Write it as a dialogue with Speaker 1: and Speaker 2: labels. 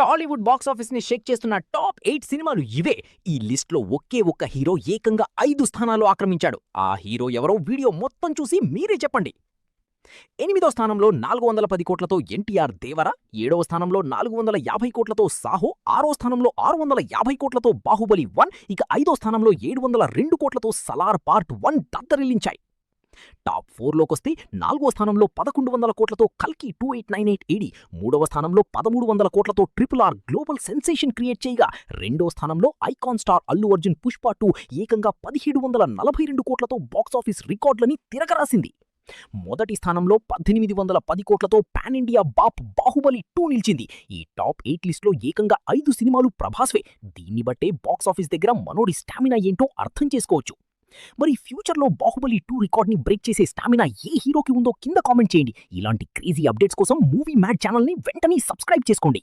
Speaker 1: Tollywood box office ని షేక్ చేస్తున్న top 8 సినిమాలు ఇవే. ఈ లిస్ట్ లో ఒకే ఒక్క హీరో ఏకంగా 5 స్థానాలు ఆక్రమించాడు. ఆ హీరో ఎవరో వీడియో మొత్తం చూసి మీరే చెప్పండి. 8వ స్థానంలో 410 కోట్లతో ఎన్టీఆర్ దేవర, 7వ స్థానంలో 450 కోట్లతో సాహో, 6వ స్థానంలో 650 కోట్లతో బాహుబలి 1, ఇక 5వ స్థానంలో 702 కోట్లతో సలార్ పార్ట్ 1 దద్దరిల్లించాయి. టాప్ 4లోకొస్తే 4వ స్థానంలో 1100 కోట్లతో కల్కి 2898 ఏడి, 3వ స్థానంలో 1300 కోట్లతో RRR గ్లోబల్ సెన్సేషన్ క్రియేట్ చేయగా, 2వ స్థానంలో ఐకాన్ స్టార్ అల్లు అర్జున్ పుష్ప 2 ఏకంగా 1742 కోట్లతో బాక్సాఫీస్ రికార్డులని తిరగరాసింది. మొదటి స్థానంలో 1810 కోట్లతో పాన్ ఇండియా బాప్ బాహుబలి 2 నిలిచింది. ఈ టాప్ 8 లిస్ట్లో ఏకంగా 5 సినిమాలు ప్రభాస్వే. దీన్ని బట్టే బాక్సాఫీస్ దగ్గర మనోడి స్టామినా ఏంటో అర్థం చేసుకోవచ్చు. మరి ఫ్యూచర్లో బాహుబలి 2 రికార్డ్ని బ్రేక్ చేసే స్టామినా ఏ హీరోకి ఉందో కింద కామెంట్ చేయండి. ఇలాంటి క్రేజీ అప్డేట్స్ కోసం మూవీ మ్యాడ్ ఛానల్ని వెంటనే సబ్స్క్రైబ్ చేసుకోండి.